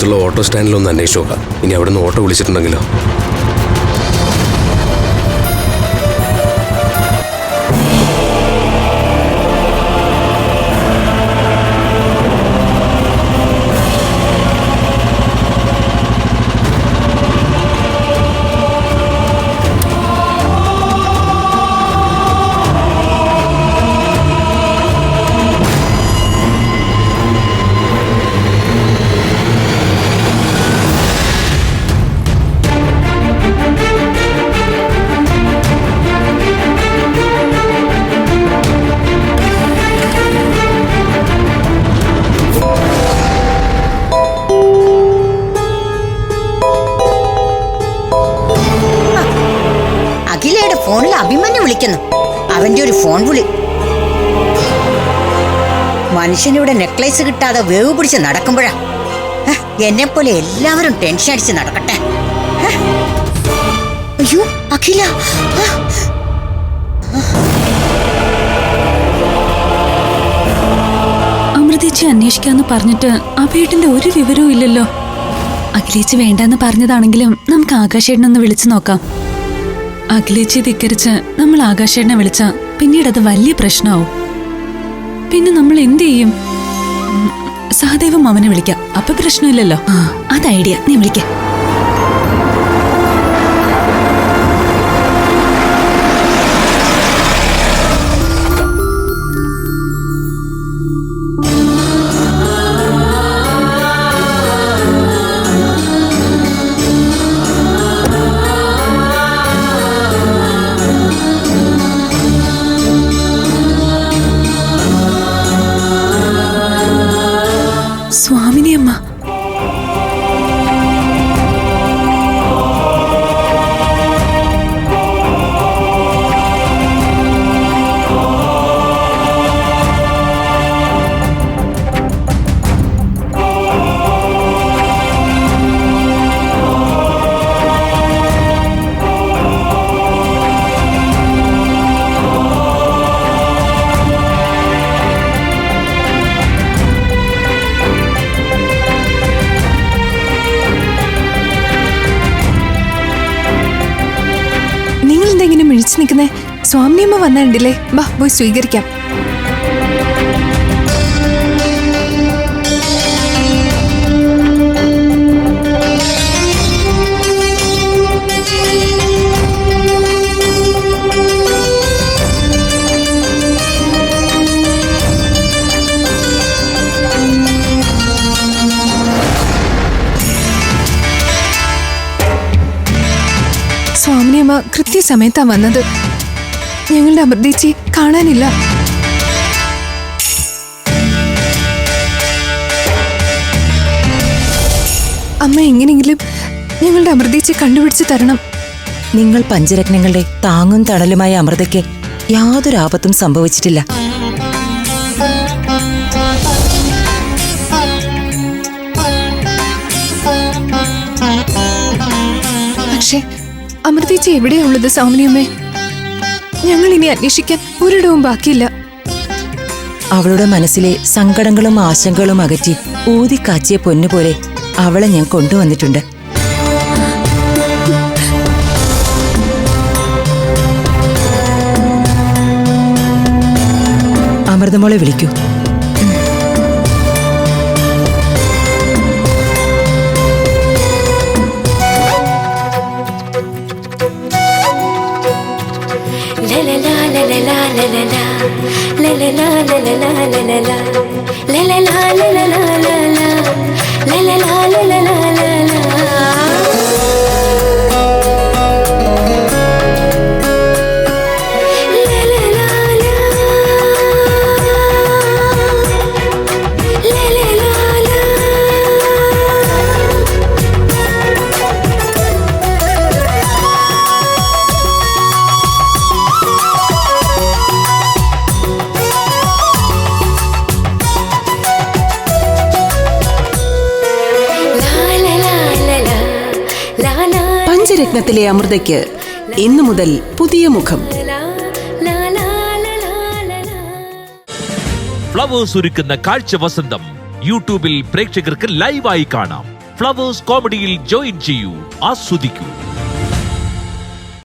അടുത്തുള്ള ഓട്ടോ സ്റ്റാൻഡിലൊന്ന് അന്വേഷിച്ച് നോക്കാം. ഇനി അവിടെ നിന്ന് ഓട്ടോ വിളിച്ചിട്ടുണ്ടെങ്കിലോ? ഫോണിൽ അഭിമന്യു വിളിക്കുന്നു. അവന്റെ ഒരു ഫോൺ വിളി. മനുഷ്യനിവിടെ നെക്ലേസ് കിട്ടാതെ വേവ് പിടിച്ച് നടക്കുമ്പോഴാ എന്നെ പോലെ എല്ലാവരും ടെൻഷൻ അടിച്ച് നടക്കട്ടെ. അയ്യോ അഖില, അമൃതേച്ചി അന്വേഷിക്കാന്ന് പറഞ്ഞിട്ട് ആ വീട്ടിന്റെ ഒരു വിവരവും ഇല്ലല്ലോ. അഖിലേച്ചി വേണ്ടെന്ന് പറഞ്ഞതാണെങ്കിലും നമുക്ക് ആകാശേട്ടനൊന്ന് വിളിച്ചു നോക്കാം. അഖിലേച്ചി ധിക്കരിച്ച് നമ്മൾ ആകാശേട്ടനെ വിളിച്ച പിന്നീട് അത് വലിയ പ്രശ്നമാവും. പിന്നെ നമ്മൾ എന്ത് ചെയ്യും? സഹദേവം അവനെ വിളിക്കാം, അപ്പൊ പ്രശ്നമില്ലല്ലോ. അത് ഐഡിയ, നീ വിളിക്കാം. സ്വാമിനിയമ്മ, നിങ്ങളെന്തെങ്കിലും മിഴിച്ചു നിൽക്കുന്നേ? സ്വാമിനിയമ്മ വന്നിട്ടില്ലേ? ബാ പോയി സ്വീകരിക്കാം. സ്വാമിനിയമ്മ കൃത്യസമയത്താ വന്നത്. ഞങ്ങളുടെ അമൃതേച്ചി കാണാനില്ല. അമ്മ എങ്ങനെയെങ്കിലും ഞങ്ങളുടെ അമൃതേച്ചി കണ്ടുപിടിച്ച് തരണം. നിങ്ങൾ പഞ്ചരത്നങ്ങളുടെ താങ്ങും തണലുമായ അമൃതയ്ക്ക് യാതൊരു ആപത്തും സംഭവിച്ചിട്ടില്ല. പക്ഷേ അമൃതേച്ചി എവിടെയുള്ളത് സ്വാമിനിയമ്മേ? ഞങ്ങൾ ഇനി അന്വേഷിക്കാൻ ഒരിടവും ബാക്കിയില്ല. അവളുടെ മനസ്സിലെ സങ്കടങ്ങളും ആശങ്കകളും അകറ്റി ഊതിക്കാച്ചിയ പൊന്നുപോലെ അവളെ ഞാൻ കൊണ്ടുവന്നിട്ടുണ്ട്. അമൃതമോളെ വിളിക്കൂ. പഞ്ചരത്നത്തിലെ അമൃതയ്ക്ക് ഇന്നു മുതൽ പുതിയ മുഖം. ഫ്ലവേഴ്സ് ഒരുക്കുന്ന കാഴ്ച വസന്തം യൂട്യൂബിൽ പ്രേക്ഷകർക്ക് ലൈവായി കാണാം. ഫ്ലവേഴ്സ് കോമഡിയിൽ ജോയിൻ ചെയ്യൂ, ആസ്വദിക്കൂ.